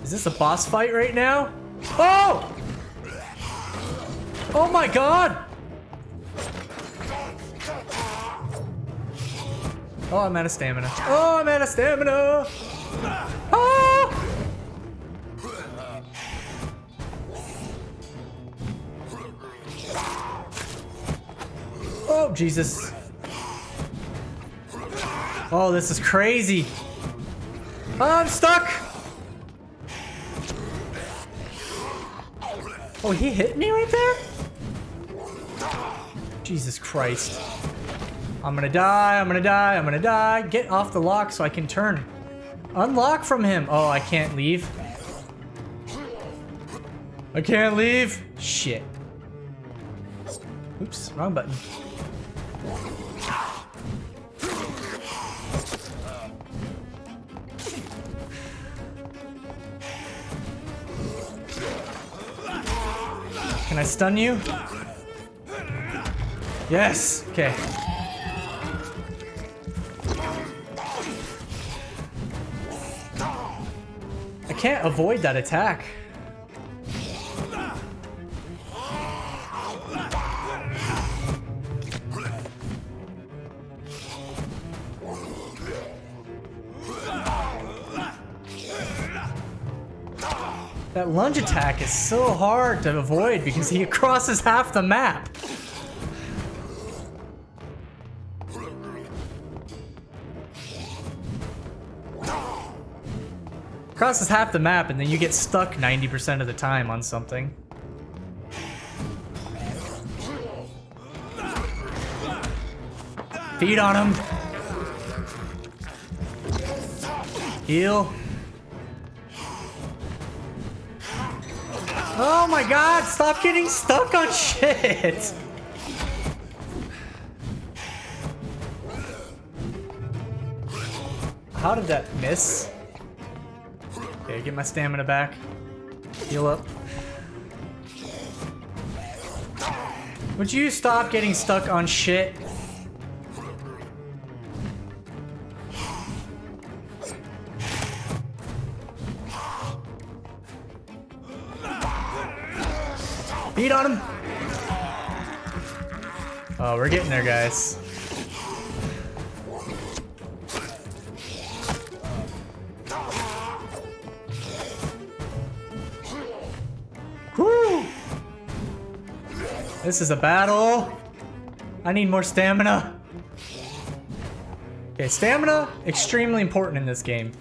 Is this a boss fight right now? Oh! Oh my god! Oh, I'm out of stamina. Oh, I'm out of stamina! Ah! Oh, Jesus. Oh, this is crazy. Oh, I'm stuck! Oh, he hit me right there? Jesus Christ. I'm gonna die, I'm gonna die, I'm gonna die. Get off the lock so I can turn. Unlock from him. Oh, I can't leave. I can't leave. Shit. Oops, wrong button. Can I stun you? Yes. Okay. I can't avoid that attack. That lunge attack is so hard to avoid because he crosses half the map. Crosses half the map and then you get stuck 90% of the time on something. Feed on him. Heal. Oh my god, stop getting stuck on shit! How did that miss? Okay, get my stamina back. Heal up. Would you stop getting stuck on shit? Beat on him. Oh, we're getting there, guys. Woo! This is a battle. I need more stamina. Okay, stamina, extremely important in this game.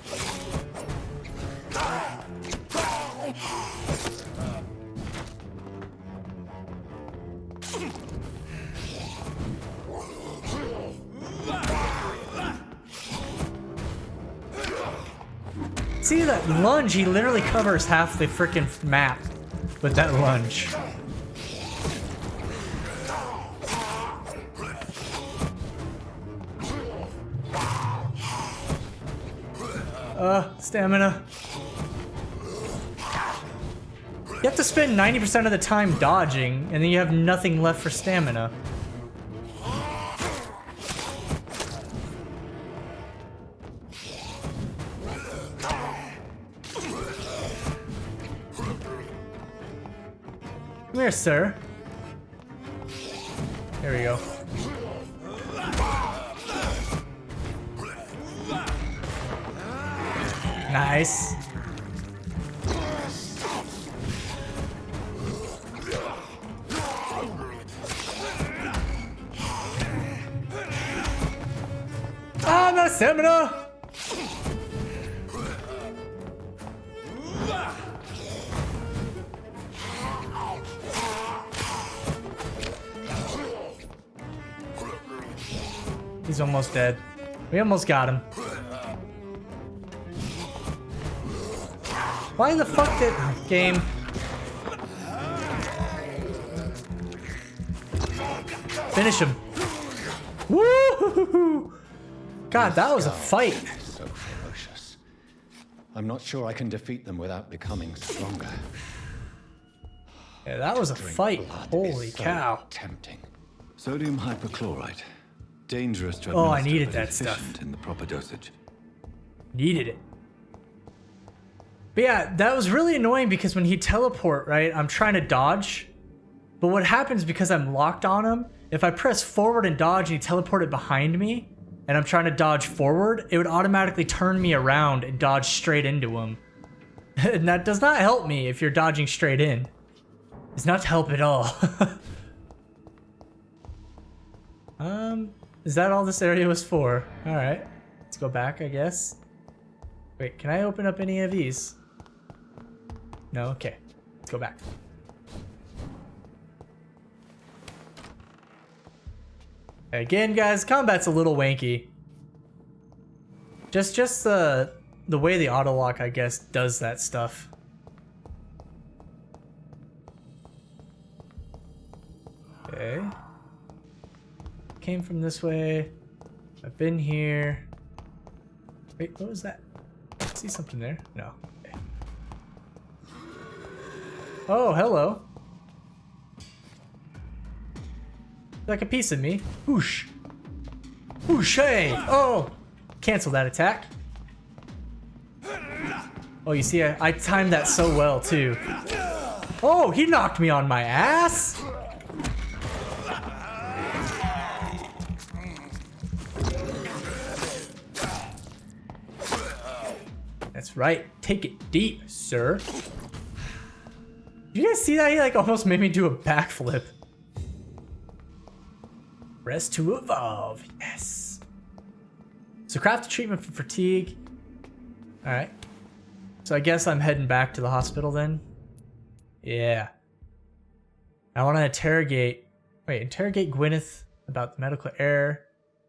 See that lunge? He literally covers half the freaking map with that lunge. Stamina. You have to spend 90% of the time dodging, and then you have nothing left for stamina. Come here, sir. There we go. Nice. Ah, no stamina. He's almost dead. We almost got him. Why the fuck did... Game. Finish him. Woo! God, that was a fight. So ferocious. I'm not sure I can defeat them without becoming stronger. Yeah, that was a fight. Holy cow. Tempting. Sodium hypochlorite. Dangerous to Oh, I administer, needed but that efficient stuff. in the proper dosage. Needed it. But yeah, that was really annoying because when he teleport, right, I'm trying to dodge. But what happens because I'm locked on him, if I press forward and dodge and he teleported behind me, and I'm trying to dodge forward, it would automatically turn me around and dodge straight into him. And that does not help me if you're dodging straight in. It's not to help at all. Is that all this area was for? Alright, let's go back, I guess. Wait, can I open up any of these? No, okay. Let's go back. Again, guys, combat's a little wanky. Just the way the auto lock, I guess, does that stuff. Okay. Came from this way. I've been here. Wait, what was that? I see something there. No. Okay. Oh, hello. Like a piece of me. Whoosh. Whoosh, hey! Oh! Cancel that attack. Oh, you see, I timed that so well, too. Oh, he knocked me on my ass! That's right. Take it deep, sir. Did you guys see that? He like almost made me do a backflip. Rest to evolve. Yes. So craft a treatment for fatigue. Alright. So I guess I'm heading back to the hospital then. Yeah. I want to interrogate... Wait, interrogate Gwyneth about the medical error.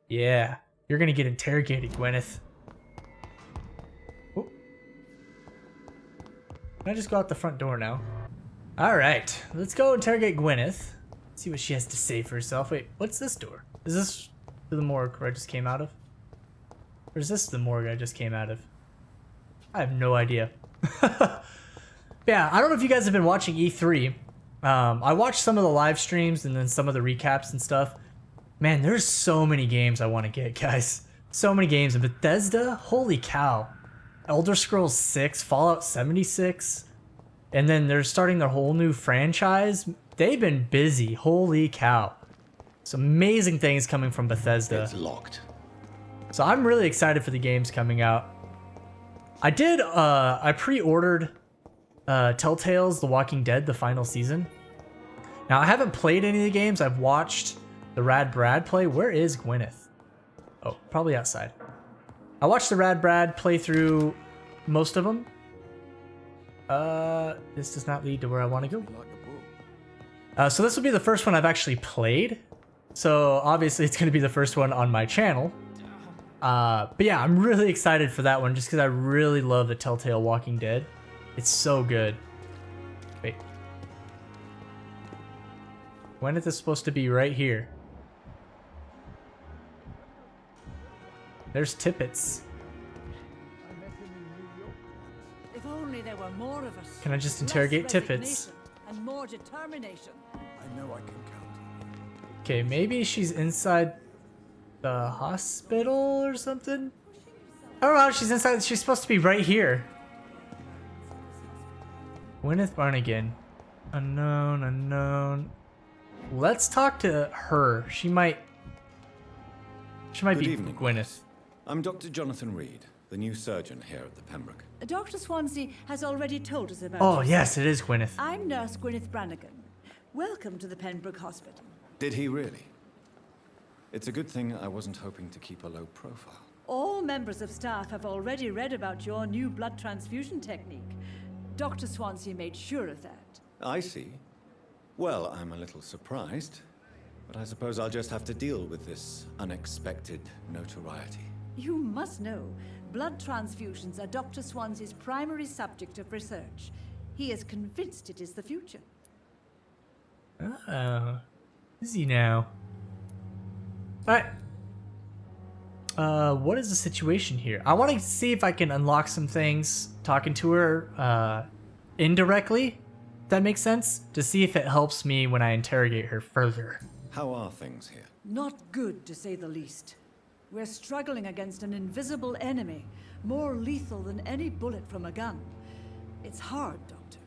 Yeah. You're going to get interrogated, Gwyneth. Oh. Can I just go out the front door now? Alright. Let's go interrogate Gwyneth. See what she has to say for herself. Wait, what's this door? Is this the morgue where I just came out of? Or is this the morgue I just came out of? I have no idea. Yeah, I don't know if you guys have been watching E3. I watched some of the live streams and then some of the recaps and stuff. Man, there's so many games I want to get, guys. So many games. And Bethesda, holy cow. Elder Scrolls 6, Fallout 76. And then they're starting their whole new franchise. They've been busy. Holy cow. Some amazing things coming from Bethesda. It's locked. So I'm really excited for the games coming out. I pre-ordered Telltale's The Walking Dead, the final season. Now, I haven't played any of the games. I've watched the Rad Brad play. Where is Gwyneth? Oh, probably outside. I watched the Rad Brad play through most of them. This does not lead to where I want to go. So this will be the first one I've actually played. So obviously it's going to be the first one on my channel. But yeah, I'm really excited for that one just because I really love the Telltale Walking Dead. It's so good. Wait. When is this supposed to be? Right here. There's Tippets. If only there were more of us. Can I just interrogate Tippets? And more determination. I know I can count on you. Okay, maybe she's inside the hospital or something? I don't know, she's inside. She's supposed to be right here. Gwyneth Barnigan. Unknown, unknown. Let's talk to her. She might Good be evening, Gwyneth. I'm Dr. Jonathan Reid, the new surgeon here at the Pembroke. Dr. Swansea has already told us about Oh, you. yes, it is Gwyneth. I'm Nurse Gwyneth Brannigan. Welcome to the Pembroke Hospital. Did he really? It's a good thing I wasn't hoping to keep a low profile. All members of staff have already read about your new blood transfusion technique. Dr. Swansea made sure of that. I see. Well, I'm a little surprised, but I suppose I'll just have to deal with this unexpected notoriety. You must know, blood transfusions are Dr. Swansea's primary subject of research. He is convinced it is the future. Uh-oh. Is he now? Alright. What is the situation here? I want to see if I can unlock some things talking to her indirectly. If that makes sense? To see if it helps me when I interrogate her further. How are things here? Not good, to say the least. We're struggling against an invisible enemy, more lethal than any bullet from a gun. It's hard, Doctor.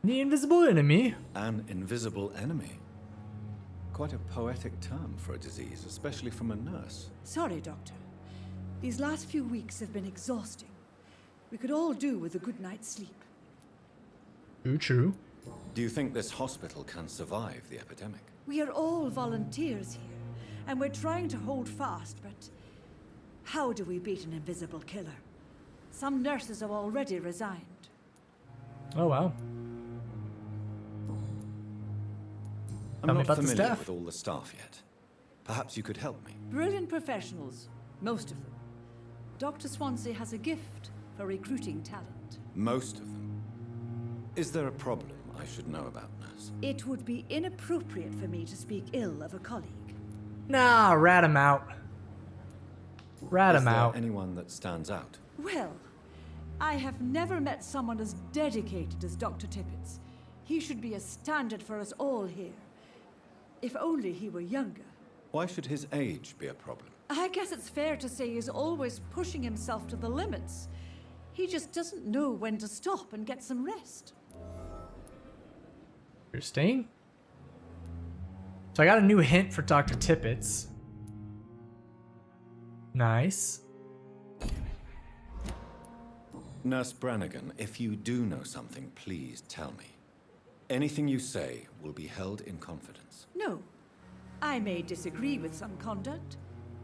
The invisible enemy. An invisible enemy. Quite a poetic term for a disease, especially from a nurse. Sorry, Doctor. These last few weeks have been exhausting. We could all do with a good night's sleep. True. Do you think this hospital can survive the epidemic? We are all volunteers here, and we're trying to hold fast, but how do we beat an invisible killer? Some nurses have already resigned. Oh, wow. I'm Tell me not about the familiar staff. with all the staff yet. Perhaps you could help me. Brilliant professionals, most of them. Dr. Swansea has a gift for recruiting talent. Most of them. Is there a problem I should know about, nurse? It would be inappropriate for me to speak ill of a colleague. Nah, rat him out. Rat Is him there out. anyone that stands out? Well, I have never met someone as dedicated as Dr. Tippett's. He should be a standard for us all here. If only he were younger. Why should his age be a problem? I guess it's fair to say he's always pushing himself to the limits. He just doesn't know when to stop and get some rest. Interesting. So I got a new hint for Dr. Tippett's. Nice. Nurse Brannigan, if you do know something, please tell me. Anything you say will be held in confidence. No, I may disagree with some conduct,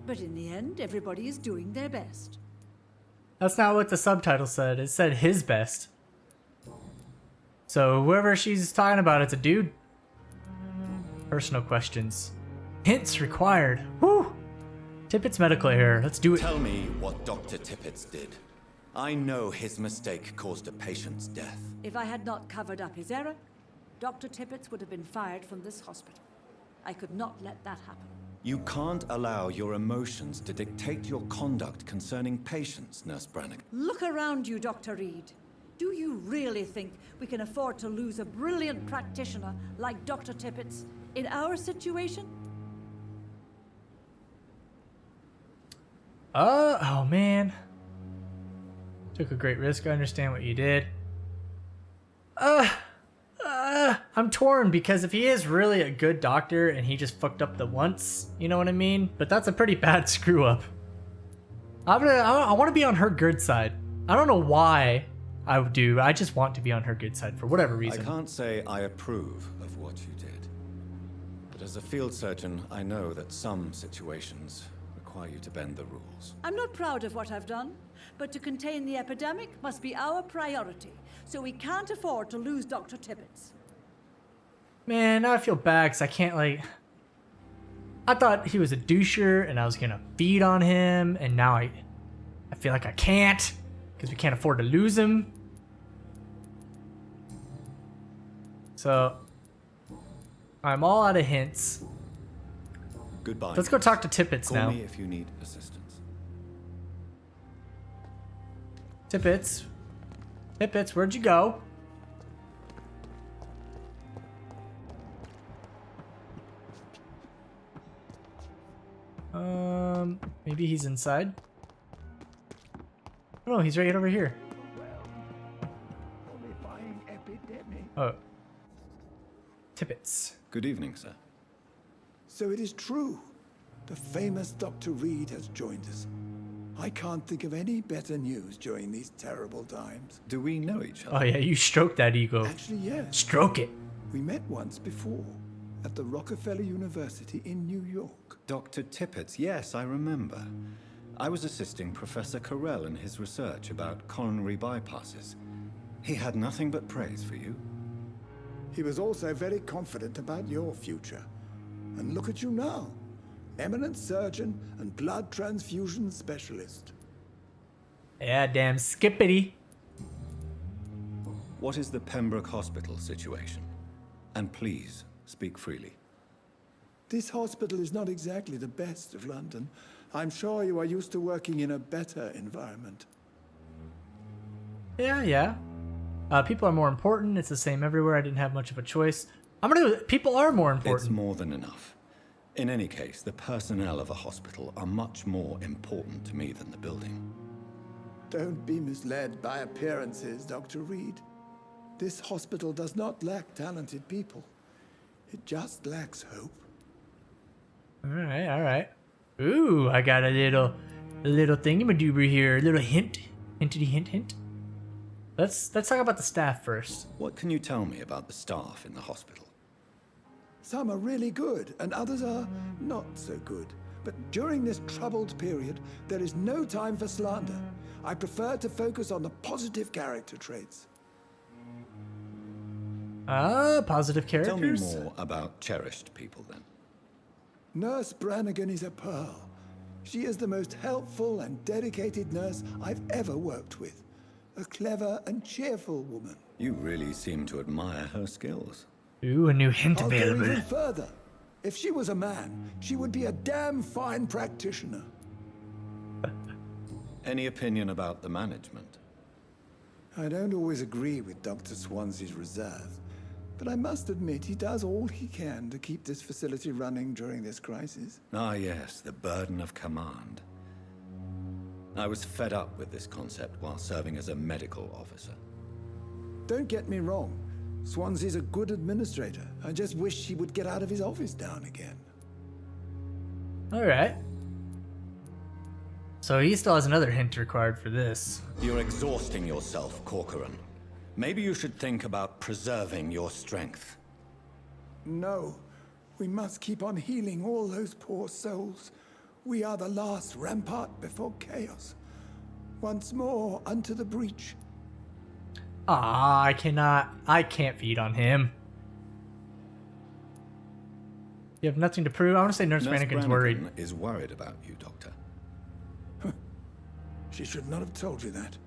but in the end, everybody is doing their best. That's not what the subtitle said. It said his best. So whoever she's talking about, it's a dude. Personal questions. Hints required. Woo! Tippett's medical error. Let's do it. Tell me what Dr. Tippett's did. I know his mistake caused a patient's death. If I had not covered up his error, Dr. Tippett's would have been fired from this hospital. I could not let that happen. You can't allow your emotions to dictate your conduct concerning patients, Nurse Brannigan. Look around you, Dr. Reid. Do you really think we can afford to lose a brilliant practitioner like Dr. Tippett's in our situation? Oh man. Took a great risk. I understand what you did. I'm torn because if he is really a good doctor and he just fucked up the once, you know what I mean? But that's a pretty bad screw up. I want to be on her good side. I don't know why I would do. I just want to be on her good side for whatever reason. I can't say I approve of what you did. But as a field surgeon, I know that some situations require you to bend the rules. I'm not proud of what I've done, but to contain the epidemic must be our priority, so we can't afford to lose Dr. Tippett's. Man, now I feel bad because I can't, like... I thought he was a doucher and I was going to feed on him, and now I feel like I can't because we can't afford to lose him. So, I'm all out of hints. Goodbye. Let's go talk to Tippett's Call now. me if you need assistance. Tippett's, where'd you go? Maybe he's inside. Oh, no, he's right over here. Oh. Tippett's. Good evening, sir. So it is true. The famous Dr. Reid has joined us. I can't think of any better news during these terrible times. Do we know each other? Oh yeah, you stroked that ego. Actually, yes. Stroke it. We met once before at the Rockefeller University in New York. Dr. Tippett's, yes, I remember. I was assisting Professor Carell in his research about coronary bypasses. He had nothing but praise for you. He was also very confident about your future. And look at you now. Eminent surgeon and blood transfusion specialist. Yeah, damn skippity. What is the Pembroke Hospital situation? And please, speak freely. This hospital is not exactly the best of London. I'm sure you are used to working in a better environment. Yeah. People are more important. It's the same everywhere. I didn't have much of a choice. People are more important. It's more than enough. In any case, the personnel of a hospital are much more important to me than the building. Don't be misled by appearances, Dr. Reid. This hospital does not lack talented people. It just lacks hope. All right, all right. Ooh, I got a little thingamadoober here. A little hint. Hintity hint hint. Let's talk about the staff first. What can you tell me about the staff in the hospital? Some are really good, and others are not so good. But during this troubled period, there is no time for slander. I prefer to focus on the positive character traits. Positive characters? Tell me more about cherished people, then. Nurse Brannigan is a pearl. She is the most helpful and dedicated nurse I've ever worked with. A clever and cheerful woman. You really seem to admire her skills. Ooh, a new hint I'll go available. even further. If she was a man, she would be a damn fine practitioner. Any opinion about the management? I don't always agree with Dr. Swansea's reserve, but I must admit he does all he can to keep this facility running during this crisis. Ah, yes, the burden of command. I was fed up with this concept while serving as a medical officer. Don't get me wrong. Swansea's a good administrator. I just wish he would get out of his office down again. All right. So he still has another hint required for this. You're exhausting yourself, Corcoran. Maybe you should think about preserving your strength. No, we must keep on healing all those poor souls. We are the last rampart before chaos. Once more unto the breach. Ah, I can't feed on him. You have nothing to prove? I want to say Nurse Brannigan's worried. Is worried about you, Doctor. She should not have told you that.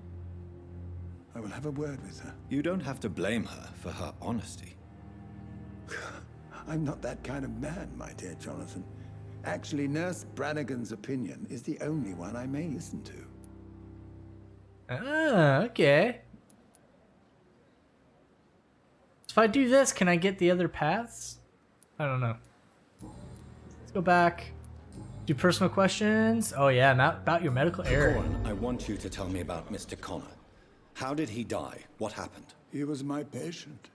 I will have a word with her. You don't have to blame her for her honesty. I'm not that kind of man, my dear Jonathan. Actually, Nurse Brannigan's opinion is the only one I may listen to. Ah, okay. If I do this, can I get the other paths? I don't know. Let's go back. Do personal questions. Oh yeah, about your medical error. Corcoran, I want you to tell me about Mr. Connor. How did he die? What happened? He was my patient.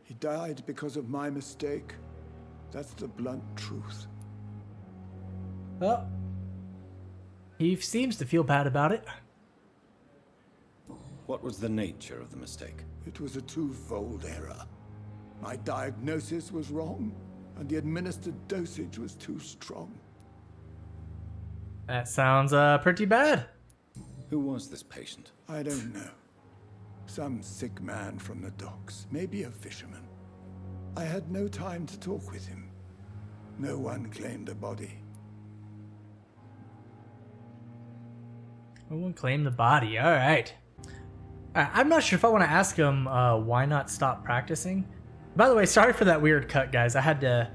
He died because of my mistake. That's the blunt truth. Well, he seems to feel bad about it. What was the nature of the mistake? It was a twofold error. My diagnosis was wrong, and the administered dosage was too strong. That sounds pretty bad. Who was this patient? I don't know. Some sick man from the docks, maybe a fisherman. I had no time to talk with him. No one claimed the body. No one claimed the body. All right. I'm not sure if I want to ask him why not stop practicing. By the way, sorry for that weird cut, guys. I had to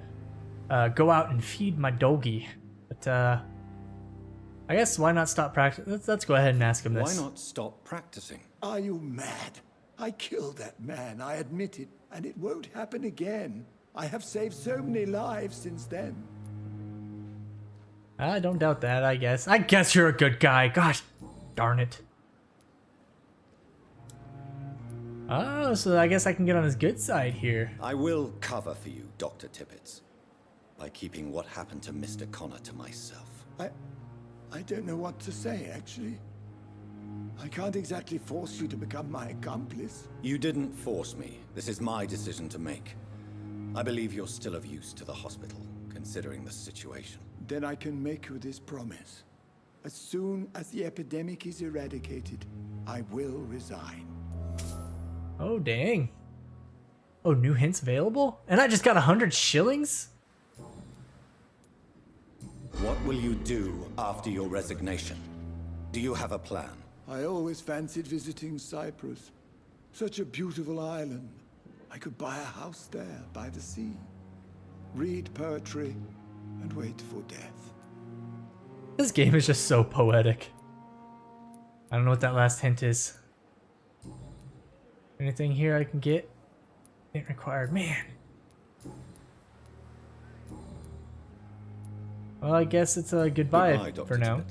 go out and feed my doggy. But I guess why not stop practicing? Let's go ahead and ask him this. Why not stop practicing? Are you mad? I killed that man, I admit it, and it won't happen again. I have saved so many lives since then. I don't doubt that, I guess. I guess you're a good guy. Gosh darn it. Oh, so I guess I can get on his good side here. I will cover for you, Dr. Tippett, by keeping what happened to Mr. Connor to myself. I don't know what to say, actually. I can't exactly force you to become my accomplice. You didn't force me. This is my decision to make. I believe you're still of use to the hospital, considering the situation. Then I can make you this promise. As soon as the epidemic is eradicated, I will resign. Oh, dang. Oh, new hints available? And I just got 100 shillings? What will you do after your resignation? Do you have a plan? I always fancied visiting Cyprus. Such a beautiful island. I could buy a house there by the sea, read poetry, and wait for death. This game is just so poetic. I don't know what that last hint is. Anything here I can get? Ain't required. Man. Well, I guess it's a goodbye Dr. for now.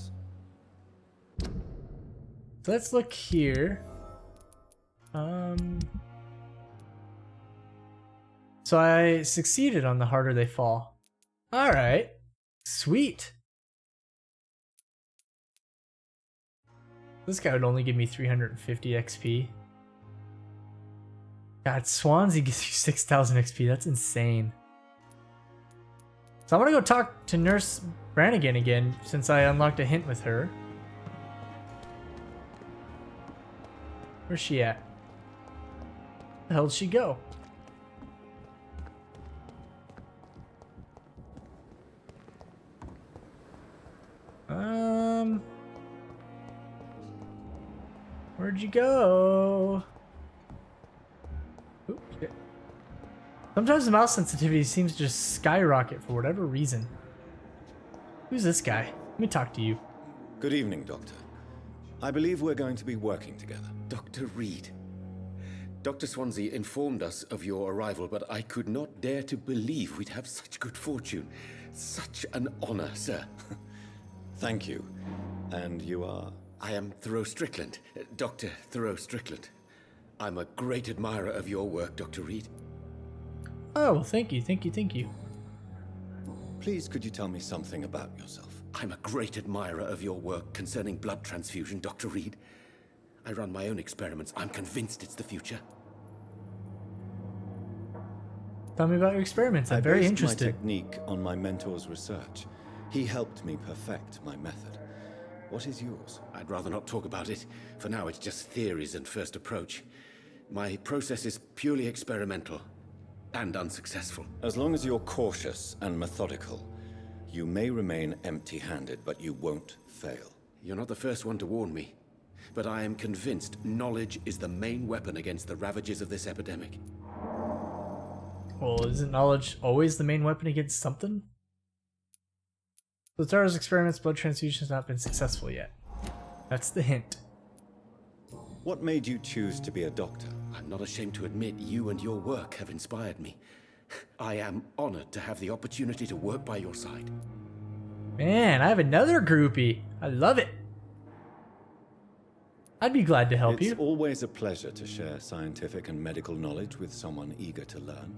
Tippett. So let's look here. So I succeeded on the harder they fall. Alright. Sweet. This guy would only give me 350 XP. God, Swansea gives you 6,000 XP. That's insane. So I'm gonna go talk to Nurse Brannigan again, since I unlocked a hint with her. Where's she at? Where the hell did she go? Where'd you go? Oops. Okay. Sometimes the mouse sensitivity seems to just skyrocket for whatever reason. Who's this guy? Let me talk to you. Good evening, Doctor. I believe we're going to be working together. Dr. Reid. Dr. Swansea informed us of your arrival, but I could not dare to believe we'd have such good fortune. Such an honor, sir. Thank you. And you are? I am Thoreau Strickland, Dr. Thoreau Strickland. I'm a great admirer of your work, Dr. Reid. Oh, well, thank you, thank you, thank you. Please, could you tell me something about yourself? I'm a great admirer of your work concerning blood transfusion, Dr. Reid. I run my own experiments. I'm convinced it's the future. Tell me about your experiments. I'm very interested. I based my technique on my mentor's research. He helped me perfect my method. What is yours? I'd rather not talk about it. For now, it's just theories and first approach. My process is purely experimental and unsuccessful. As long as you're cautious and methodical, you may remain empty-handed, but you won't fail. You're not the first one to warn me, but I am convinced knowledge is the main weapon against the ravages of this epidemic. Well, isn't knowledge always the main weapon against something? So Tara's experiments, blood transfusion has not been successful yet. That's the hint. What made you choose to be a doctor? I'm not ashamed to admit you and your work have inspired me. I am honored to have the opportunity to work by your side. Man, I have another groupie. I love it. I'd be glad to help you. It's always a pleasure to share scientific and medical knowledge with someone eager to learn.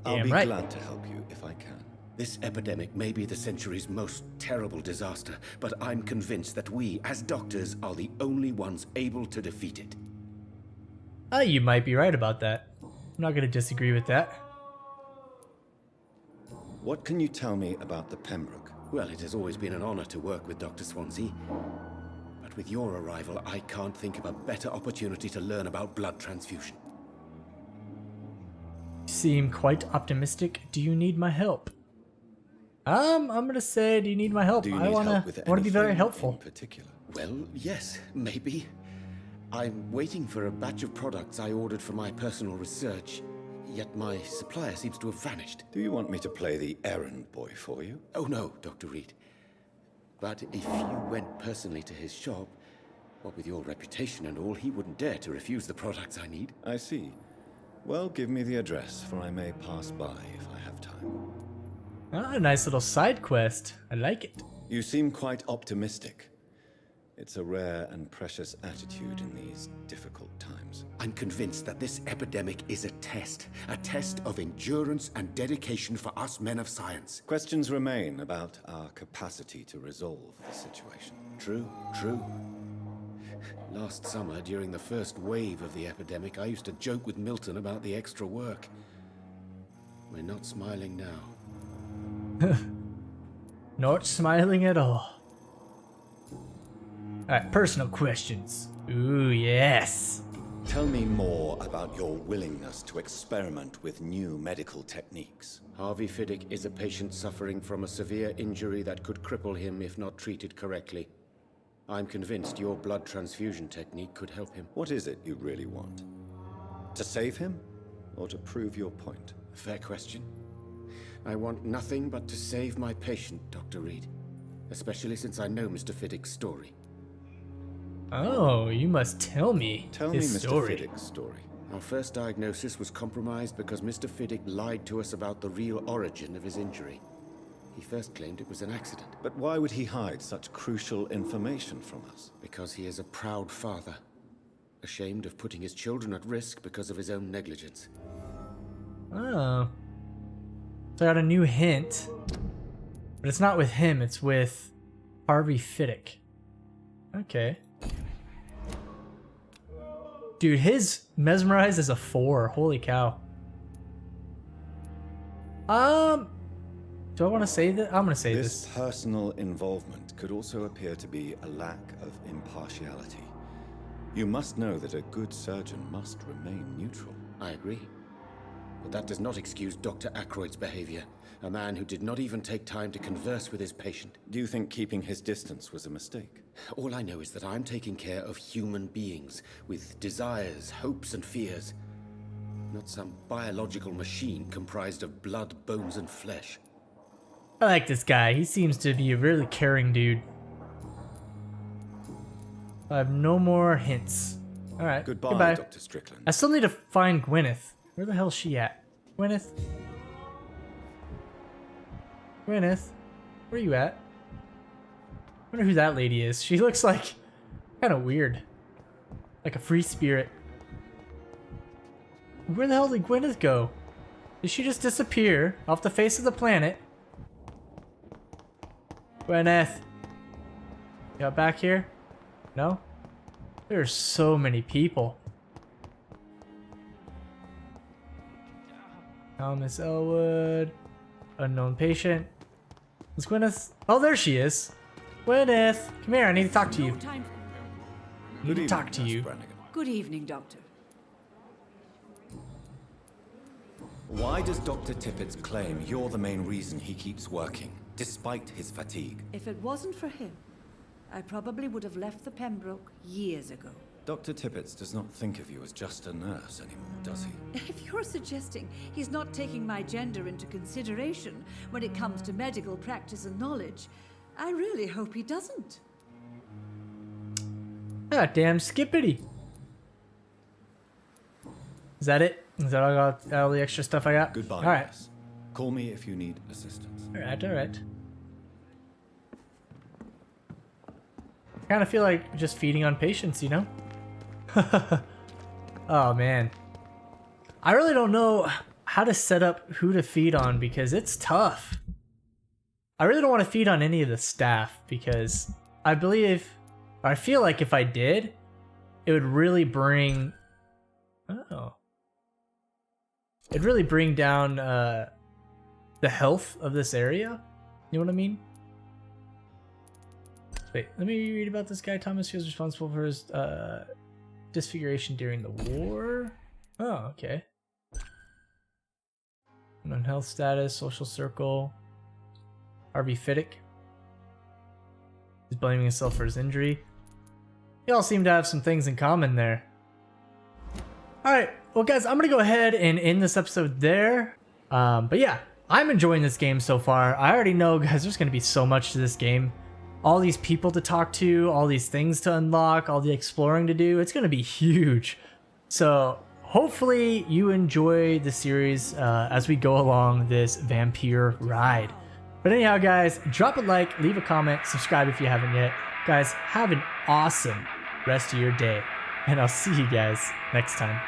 I'll be glad to help you if I can. This epidemic may be the century's most terrible disaster, but I'm convinced that we, as doctors, are the only ones able to defeat it. You might be right about that. I'm not going to disagree with that. What can you tell me about the Pembroke? Well, it has always been an honor to work with Dr. Swansea. But with your arrival, I can't think of a better opportunity to learn about blood transfusion. You seem quite optimistic. Do you need my help? I'm gonna say, do you need my help? Do you I need wanna help with be very anything helpful. in particular? Well, yes, maybe. I'm waiting for a batch of products I ordered for my personal research, yet my supplier seems to have vanished. Do you want me to play the errand boy for you? Oh no, Dr. Reid. But if you went personally to his shop, what with your reputation and all, he wouldn't dare to refuse the products I need. I see. Well, give me the address, for I may pass by if I have time. Ah, a nice little side quest. I like it. You seem quite optimistic. It's a rare and precious attitude in these difficult times. I'm convinced that this epidemic is a test of endurance and dedication for us men of science. Questions remain about our capacity to resolve the situation. True, true. Last summer, during the first wave of the epidemic, I used to joke with Milton about the extra work. We're not smiling now. Not smiling at all. Alright, personal questions. Ooh, yes. Tell me more about your willingness to experiment with new medical techniques. Harvey Fiddick is a patient suffering from a severe injury that could cripple him if not treated correctly. I'm convinced your blood transfusion technique could help him. What is it you really want? To save him, or to prove your point? Fair question. I want nothing but to save my patient, Dr. Reid. Especially since I know Mr. Fiddick's story. Oh, you must tell me Tell me his Mr. story. Fiddick's story. Our first diagnosis was compromised because Mr. Fiddick lied to us about the real origin of his injury. He first claimed it was an accident. But why would he hide such crucial information from us? Because he is a proud father. Ashamed of putting his children at risk because of his own negligence. Oh. So I got a new hint. But it's not with him, it's with Harvey Fiddick. Okay. Dude, his mesmerize is a 4. Holy cow. Do I want to say that? I'm going to say this. This personal involvement could also appear to be a lack of impartiality. You must know that a good surgeon must remain neutral. I agree. But that does not excuse Dr. Ackroyd's behavior. A man who did not even take time to converse with his patient. Do you think keeping his distance was a mistake? All I know is that I'm taking care of human beings with desires, hopes, and fears. Not some biological machine comprised of blood, bones, and flesh. I like this guy. He seems to be a really caring dude. I have no more hints. Alright, Goodbye, Dr. Strickland. I still need to find Gwyneth. Where the hell is she at? Gwyneth? Gwyneth? Where are you at? I wonder who that lady is. She looks like kind of weird. Like a free spirit. Where the hell did Gwyneth go? Did she just disappear off the face of the planet? Gwyneth. You got back here? No? There's so many people. Miss Elwood. Unknown patient. Is Gwyneth? Oh, there she is. Gwyneth, come here. I need to talk to you. No time. I need to talk to Nurse you. Brannigan. Good evening, Doctor. Why does Dr. Tippett's claim you're the main reason he keeps working, despite his fatigue? If it wasn't for him, I probably would have left the Pembroke years ago. Dr. Tippett does not think of you as just a nurse anymore, does he? If you're suggesting he's not taking my gender into consideration when it comes to medical practice and knowledge, I really hope he doesn't. Ah, damn skippity. Is that it? Is that all the extra stuff I got? Goodbye, Alright. nurse. Call me if you need assistance. Alright. Kind of feel like just feeding on patients, you know? Oh, man. I really don't know how to set up who to feed on because it's tough. I really don't want to feed on any of the staff because I feel like if I did, it would really bring... Oh. It'd really bring down the health of this area. You know what I mean? Wait, let me read about this guy. Thomas feels responsible for his disfiguration during the war. Oh, okay. Unknown health status, social circle. Harvey Fiddick. He's blaming himself for his injury. They all seem to have some things in common there. Alright, well guys, I'm going to go ahead and end this episode there. But yeah, I'm enjoying this game so far. I already know, guys, there's going to be so much to this game. All these people to talk to, all these things to unlock, all the exploring to do. It's going to be huge. So hopefully you enjoy the series as we go along this Vampyr ride. But anyhow, guys, drop a like, leave a comment, subscribe if you haven't yet. Guys, have an awesome rest of your day. And I'll see you guys next time.